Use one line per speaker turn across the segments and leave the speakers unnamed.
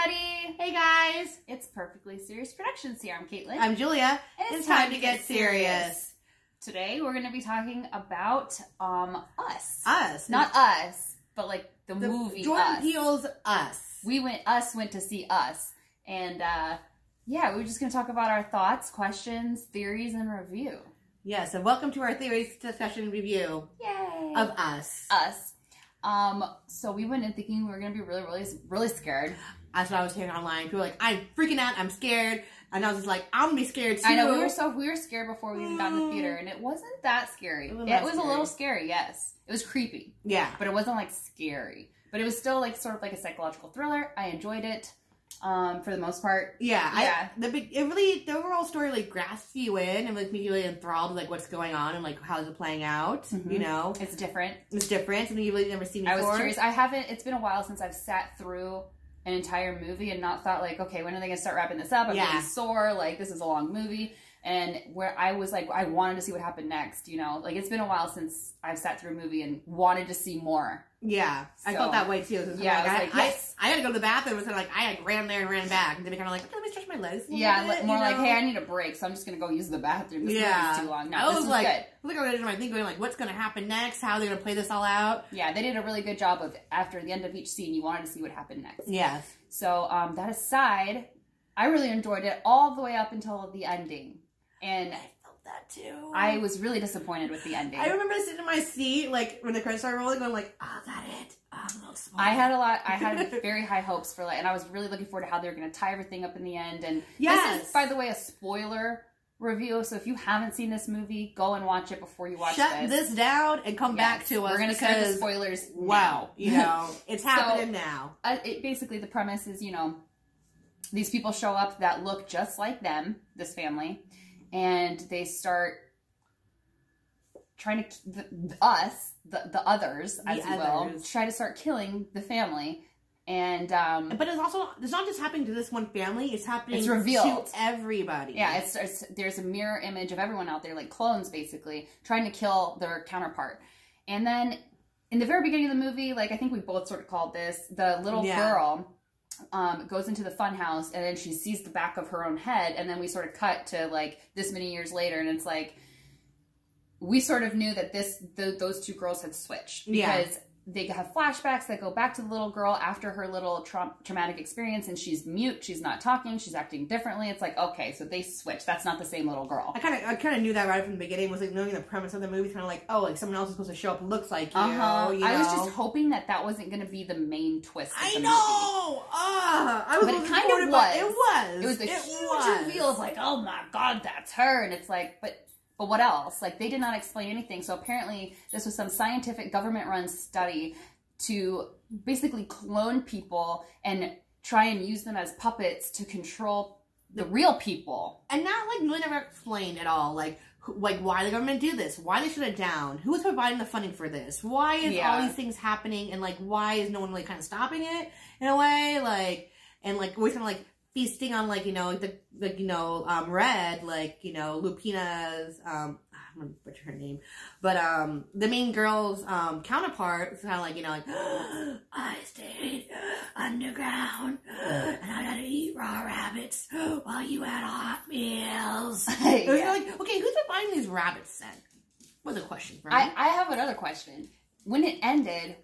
everybody!
Hey guys!
It's Perfectly Serious Productions here. I'm Caitlin.
I'm Julia.
And
it's time to get serious.
Today we're going to be talking about Us.
Us.
Not Us, but like the movie
Jordan
Us.
Peele's Us.
Us went to see Us. And yeah, we're just going to talk about our thoughts, questions, theories, and review.
Yes, and welcome to our theories discussion review.
Yay!
Of Us.
Us. So we went in thinking we were going to be really scared.
That's what I was hearing online. People were like, I'm freaking out, I'm scared. And I was just like, I'm going to be scared too.
I know, we were scared before we even got in the theater, and it wasn't that scary. It was a little scary, yes. It was creepy. Yeah. But it wasn't like scary. But it was still like sort of like a psychological thriller. I enjoyed it. For the most part.
Yeah. The overall story like grasps you in and like makes you really enthralled with like what's going on and like how is it playing out, you know?
It's different.
It's different. Something you've really never seen before.
I was curious. It's been a while since I've sat through an entire movie and not thought like, okay, when are they going to start wrapping this up? I'm getting sore. Like, this is a long movie. And where I was like, I wanted to see what happened next, you know? Like, it's been a while since I've sat through a movie and wanted to see more.
Yeah. So, I felt that way, too.
Yeah,
I had to go to the bathroom. It was like, I ran there and ran back. And then we kind of like, okay, let me stretch my legs a little bit,
more like, hey, I need a break, so I'm just going to go use the bathroom. This movie's too long. No, this was like, good.
I was like, I think going like, what's going to happen next? How are they going to play this all out?
Yeah, they did a really good job of, after the end of each scene, you wanted to see what happened next.
Yes.
So, that aside, I really enjoyed it all the way up until the ending. And
I felt that too.
I was really disappointed with the ending.
I remember sitting in my seat, like, when the credits started rolling, going like, oh, is that it? Oh, I'm a little small.
I had very high hopes for and I was really looking forward to how they were going to tie everything up in the end. And this is, by the way, a spoiler review. So if you haven't seen this movie, go and watch it before you watch
Shut this down and come back to us.
We're going to start the spoilers now.
Wow. You know, it's happening now.
Basically, the premise is, you know, these people show up that look just like them, this family, and they start trying to, the others, as you will, try to start killing the family. And,
but it's not just happening to this one family, it's happening
to
everybody.
Yeah, there's a mirror image of everyone out there, like clones, basically, trying to kill their counterpart. And then, in the very beginning of the movie, like, I think we both sort of called this, the little girl goes into the fun house and then she sees the back of her own head, and then we sort of cut to like this many years later, and it's like we sort of knew that those two girls had switched because they have flashbacks that go back to the little girl after her little traumatic experience, and she's mute, she's not talking, she's acting differently. It's like, okay, so they switched. That's not the same little girl. I
kind of knew that right from the beginning. Was like knowing the premise of the movie, kind of like, oh, like someone else is supposed to show up, looks like you. You know?
I was just hoping that wasn't going to be the main twist of the movie.
I was,
but it kind of was.
It was.
It was a huge reveal of like, oh my god, that's her, and it's like, but what else? Like, they did not explain anything. So apparently this was some scientific government-run study to basically clone people and try and use them as puppets to control the real people.
And not, like, really never explained at all, like why the government do this, why they shut it down, who is providing the funding for this, why is all these things happening, and, like, why is no one really kind of stopping it in a way, like, and, like, always kind of, like, feasting on, like, you know, Red, like, you know, Lupina's, I'm gonna butcher her name, but, the main girl's, counterpart is kind of like, you know, like, I stayed underground, and I gotta eat raw rabbits while you had hot meals. Like, okay, who's providing these rabbits then? Was a question for me.
I have another question. When it ended,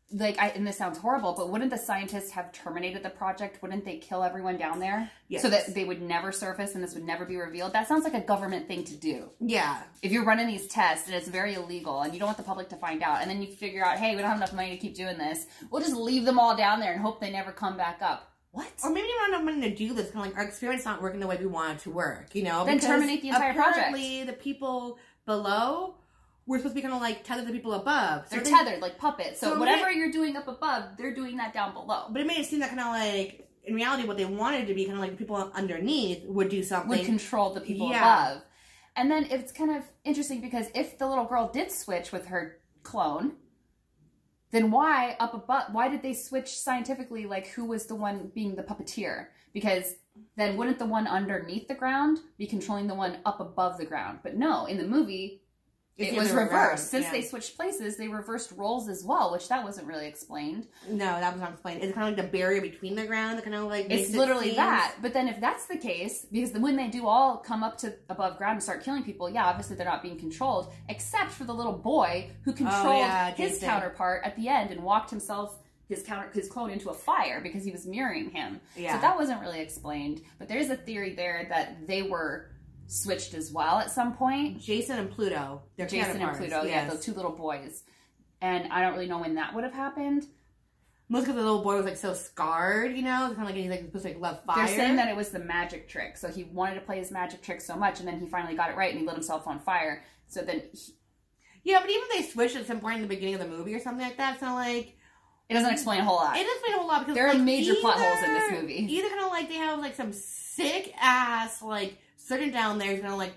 and this sounds horrible, but wouldn't the scientists have terminated the project? Wouldn't they kill everyone down there? Yes. So that they would never surface and this would never be revealed? That sounds like a government thing to do. Yeah. If you're running these tests and it's very illegal and you don't want the public to find out, and then you figure out, hey, we don't have enough money to keep doing this, we'll just leave them all down there and hope they never come back up. What?
Or maybe we don't have enough money to do this. Kind of like our experiment's not working the way we want it to work, you know?
Then terminate the entire project.
Apparently the people below, we're supposed to be kind of like tethered to the people above.
So they're tethered, like puppets. So whatever you're doing up above, they're doing that down below.
But it made it seem that kind of like, in reality, what they wanted to be, kind of like the people underneath would do something.
Would control the people above. And then it's kind of interesting because if the little girl did switch with her clone, then why up above, why did they switch scientifically, like who was the one being the puppeteer? Because then wouldn't the one underneath the ground be controlling the one up above the ground? But no, in the movie, it was reversed. Since they switched places, they reversed roles as well, which that wasn't really explained.
No, that was not explained. It's kind of like the barrier between the ground that kind of like
it's literally that. But then if that's the case, because when they do all come up to above ground and start killing people, yeah, obviously they're not being controlled, except for the little boy who controlled his counterpart at the end and walked himself, his clone into a fire because he was mirroring him. Yeah. So that wasn't really explained. But there's a theory there that they were switched as well at some point.
Jason and Pluto.
They're Jason and Pluto, yeah, those two little boys. And I don't really know when that would have happened.
Most because the little boy was like so scarred, you know? It's kind of like he's like supposed to like love fire.
They're saying that it was the magic trick. So he wanted to play his magic trick so much, and then he finally got it right, and he lit himself on fire. So then
yeah, but even if they switched at some point in the beginning of the movie or something like that, it's not like...
It doesn't explain a whole lot.
It doesn't explain a whole lot because
there are major plot holes in this movie.
Either kind of like they have like some sick ass like surgeon down there who's gonna like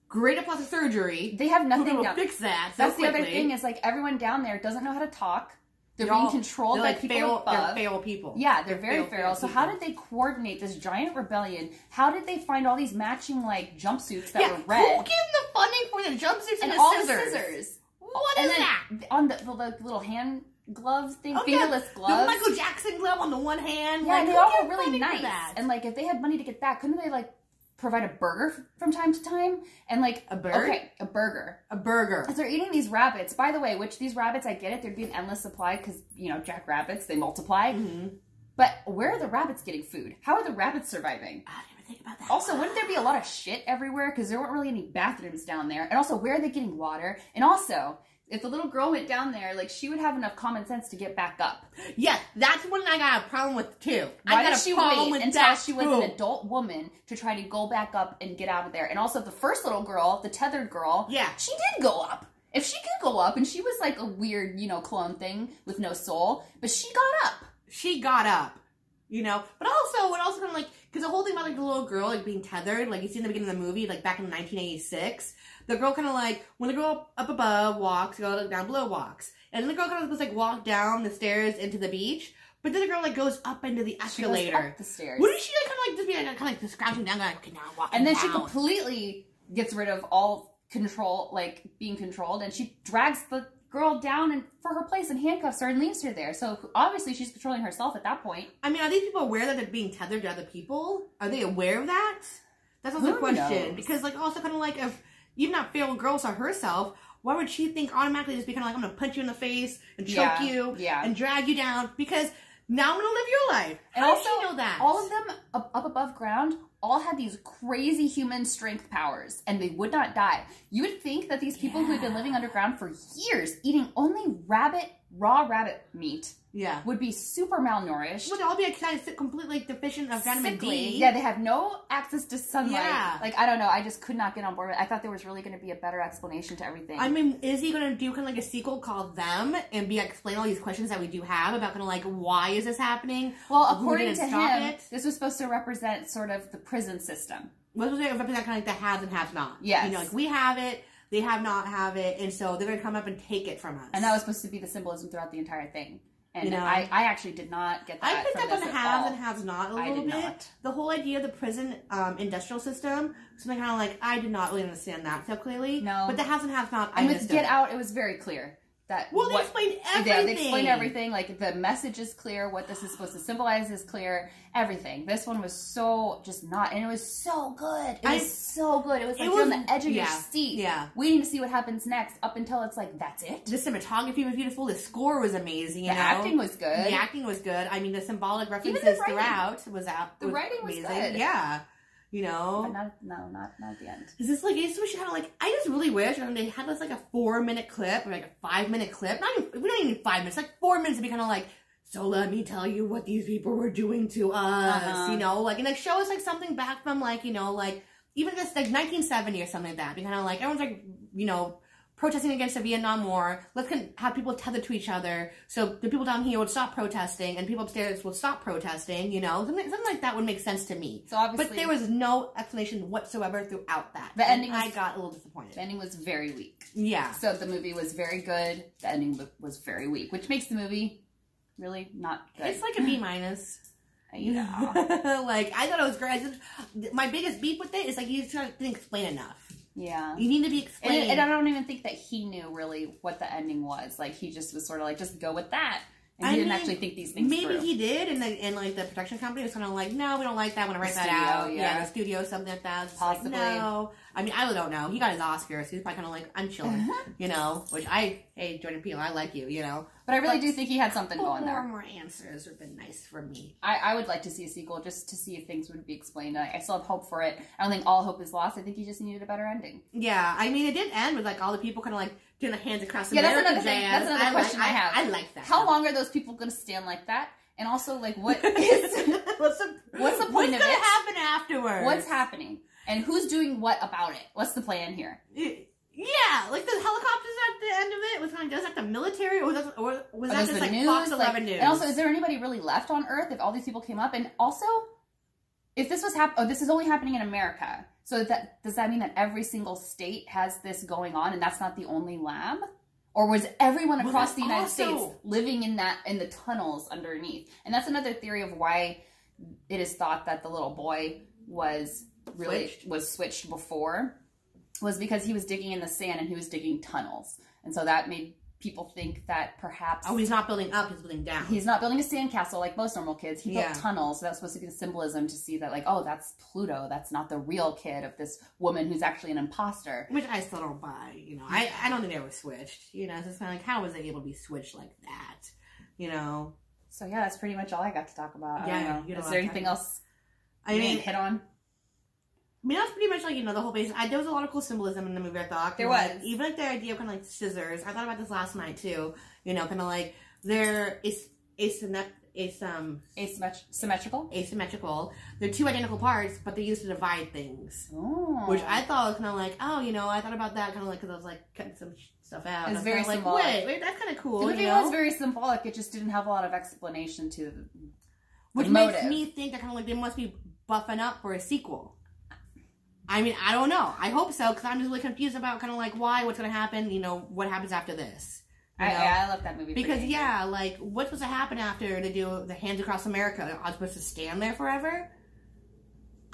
great at plastic surgery.
They have nothing
to fix that.
That's the other thing is like everyone down there doesn't know how to talk. They're being controlled by people above.
They're feral people.
Yeah, they're very feral. So how did they coordinate this giant rebellion? How did they find all these matching like jumpsuits that were red?
Who gave them the funding for the jumpsuits and the
all
scissors?
The scissors?
What is that?
On the little hand gloves thing, fingerless gloves.
The Michael Jackson glove on the one hand.
Yeah, like, they all were really nice. And like, if they had money to get that, couldn't they like provide a burger from time to time? And like
a bird?
Okay, a burger.
A burger.
Because they're eating these rabbits. By the way, which these rabbits, I get it, there'd be an endless supply because, you know, jackrabbits, they multiply. Mm-hmm. But where are the rabbits getting food? How are the rabbits surviving?
I didn't even think about that.
Also, wouldn't there be a lot of shit everywhere? Because there weren't really any bathrooms down there. And also, where are they getting water? And also, if the little girl went down there, like, she would have enough common sense to get back up.
Yes, that's one I got a problem with, too.
Why did she wait until she was an adult woman to try to go back up and get out of there? And also, the first little girl, the tethered girl, she did go up. If she could go up, and she was like a weird, you know, clone thing with no soul, but she got up.
She got up, you know? But also, what also kind of like, because the whole thing about like the little girl like being tethered, like you see in the beginning of the movie, like back in 1986, the girl kind of like, when the girl up above walks, the girl down below walks. And then the girl kind of supposed to like walk down the stairs into the beach, but then the girl like goes up into the escalator.
She goes up the stairs.
Wouldn't she like kind of like just be like kind of like scrouching down, like, okay, now I'm walking
And then
down.
she completely gets rid of all control, like being controlled, and she drags the girl down and for her place and handcuffs her and leaves her there. So obviously she's controlling herself at that point.
I mean, are these people aware that they're being tethered to other people? Are they aware of that? That's also a question. Knows? Because like also kind of like if even that feral girl saw herself, why would she think automatically just be kind of like, I'm going to punch you in the face and choke you and drag you down because now I'm going to live your life.
And
How
also,
does she know that?
All of them up above ground all had these crazy human strength powers and they would not die. You would think that these people who had been living underground for years eating only raw rabbit meat would be super malnourished.
Would all be kind of completely deficient of vitamin D.
Yeah, they have no access to sunlight. Yeah. Like, I don't know. I just could not get on board with it. I thought there was really going to be a better explanation to everything.
I mean, is he going to do kind of like a sequel called Them and be explain all these questions that we do have about kind of like, why is this happening?
Well, according to him, this was supposed to represent sort of the prison system.
Well, it was supposed to represent kind of like the haves and have not.
Yes.
You know, like we have it, they have not have it, and so they're going to come up and take it from us.
And that was supposed to be the symbolism throughout the entire thing. And you know, I actually did not get that.
I picked up on the haves and have not a little bit.
Not.
The whole idea of the prison industrial system, something kind of like, I did not really understand that so clearly.
No.
But the haves and have not,
I understood. And with Get Out, it was very clear.
They explained everything.
Yeah, they explained everything. Like, the message is clear. What this is supposed to symbolize is clear. Everything. This one was so just not, and it was so good. It was so good. It was like you're on the edge of your seat, waiting to see what happens next. Up until it's like, that's it.
The cinematography was beautiful. The score was amazing.
The acting was good.
The acting was good. I mean, the symbolic references throughout was out.
The writing was
amazing.
Good.
Yeah. You know?
But not at the end.
Is this like, I just wish you had like, I just really wish they had this like a 4-minute clip or like a 5-minute clip. We don't even need 5 minutes, like 4 minutes to be kind of like, so let me tell you what these people were doing to us, you know? Like, and like show us like something back from like, you know, like even this like 1970 or something like that. Be kind of like, everyone's like, you know, protesting against the Vietnam War. Let's have people tethered to each other so the people down here would stop protesting and people upstairs would stop protesting, you know? Something like that would make sense to me.
So obviously,
but there was no explanation whatsoever throughout that.
The ending
I got a little disappointed.
The ending was very weak.
Yeah.
So the movie was very good. The ending was very weak, which makes the movie really not good.
It's like a B-.
Yeah.
Like, I thought it was great. My biggest beef with it is like, you just didn't explain enough.
Yeah.
You need to be explained.
And I don't even think that he knew really what the ending was. Like, he just was sort of like, just go with that. And he didn't actually think these things
maybe
through.
He did, and like the production company was kind of like, no, we don't like that. I want to write that out. Yeah, the studio, something like that.
Possibly.
Like, no. I mean, I don't know. He got his Oscar, so he's probably kind of like, I'm chilling, you know. Which hey, Jordan Peele, I like you, you know.
But I really do think he had something going there.
More answers would have been nice for me.
I would like to see a sequel just to see if things would be explained. I still have hope for it. I don't think all hope is lost. I think he just needed a better ending.
Yeah, I mean, it did end with like all the people kind of like doing the hands across the America.
That's another thing. That's another question I have.
I like that.
How long are those people going to stand like that? And also, like, what is what's the point of it?
What's going to happen afterwards?
What's happening? And who's doing what about it? What's the plan here?
Yeah, like the helicopters at the end of it was that the military, or was that just like
news?
Fox 11 News?
And also, is there anybody really left on Earth if all these people came up? And also, if this was this is only happening in America, so does that mean that every single state has this going on, and that's not the only lab? Or was everyone across the United States living in the tunnels underneath? And that's another theory of why it is thought that the little boy was switched before, was because he was digging in the sand and he was digging tunnels. And so that made people think that perhaps...
Oh, he's not building up, he's building down.
He's not building a sandcastle like most normal kids. He built tunnels. So that was supposed to be the symbolism to see that, like, oh, that's Pluto. That's not the real kid of this woman who's actually an imposter.
Which I still don't buy, you know. I don't think they were switched. You know, it's just kind of like, how was it able to be switched like that? You know?
So, yeah, that's pretty much all I got to talk about.
Yeah.
Is there anything else you hit on?
I mean, that's pretty much like, you know, the whole base. There was a lot of cool symbolism in the movie, I thought.
There was.
Even like the idea of kind of like scissors. I thought about this last night, too. You know, kind of like, there is
symmetrical.
They're two identical parts, but they're used to divide things.
Oh.
Which I thought was kind of like, oh, you know, I thought about that kind of like, because I was like cutting some stuff out.
It's very
like,
symbolic.
Wait, that's kind of cool.
The movie was very symbolic. It just didn't have a lot of explanation to the
Which
motive.
Makes me think that kind of like they must be buffing up for a sequel. I mean, I don't know. I hope so, because I'm just really confused about kind of like what's going to happen, you know, what happens after this.
I love that movie.
Because, like, what's supposed to happen after they do the Hands Across America? Are they supposed to stand there forever?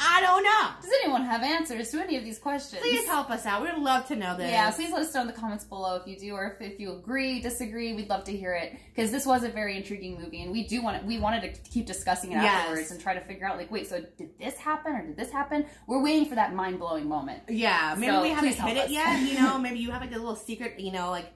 I don't know.
Does anyone have answers to any of these questions?
Please help us out. We'd love to know this.
Yeah, please let us know in the comments below if you do, or if you agree, disagree. We'd love to hear it, because this was a very intriguing movie, and we wanted to keep discussing it afterwards and try to figure out, like, wait, so did this happen or did this happen? We're waiting for that mind-blowing moment.
Yeah, maybe we haven't hit it yet. You know, maybe you have like a little secret, you know, like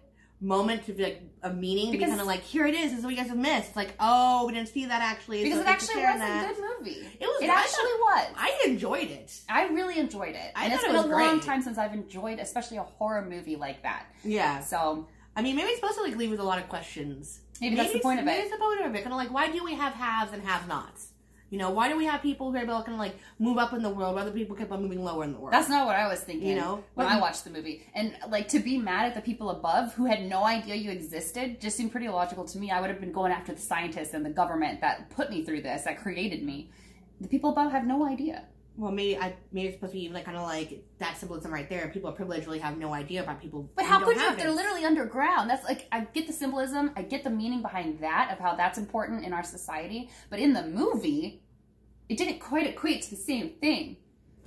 moment to be like a meaning, because kind of like, here it is, this is what you guys have missed. It's like, oh, we didn't see that actually.
Because
so
it actually was a good movie. It actually was.
I enjoyed it.
I really enjoyed it. And it's been a long time since I've enjoyed especially a horror movie like that.
Yeah.
So,
I mean, maybe it's supposed to like leave with a lot of questions.
Maybe that's the point of it.
Maybe it's the point of it. Kind of like, why do we have haves and have-nots? You know, why do we have people who are able to kind of like move up in the world, while other people keep on moving lower in the world?
That's not what I was thinking,
you know,
when I watched the movie. And like, to be mad at the people above who had no idea you existed just seemed pretty illogical to me. I would have been going after the scientists and the government that put me through this, that created me. The people above have no idea.
Well, maybe it's supposed to be like kind of like that symbolism right there. People of privilege really have no idea about people.
But how could you if they're literally underground? That's like, I get the symbolism, I get the meaning behind that, of how that's important in our society. But in the movie, it didn't quite equate to the same thing.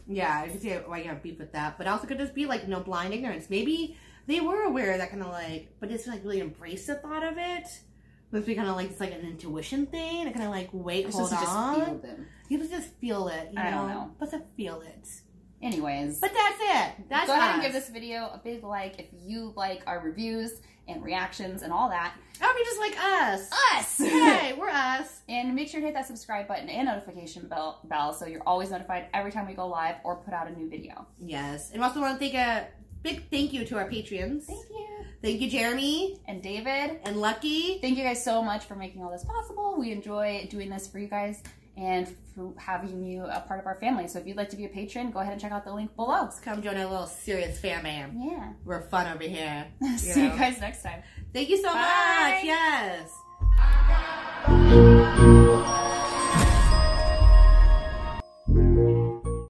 Yeah, I can see why you have beef with that. But also could just be like, blind ignorance. Maybe they were aware of that kind of like, but just like really embrace the thought of it. Must be kind of like, it's like an intuition thing. And kind of like, wait, hold on.
Just feel them.
You just feel it, you know?
I don't know.
But to feel it.
Anyways.
But that's it. That's
Go ahead and give this video a big like if you like our reviews and reactions and all that.
Or if you just like us.
Us!
Hey, we're us.
And make sure to hit that subscribe button and notification bell so you're always notified every time we go live or put out a new video.
Yes. And we also want to thank a big thank you to our Patreons.
Thank you.
Thank you, Jeremy.
And David.
And Lucky.
Thank you guys so much for making all this possible. We enjoy doing this for you guys and for having you a part of our family. So if you'd like to be a patron, go ahead and check out the link below.
Let's come join our little serious family.
Yeah.
We're fun over here.
See you guys next time.
Thank you so
Bye.
much. Yes.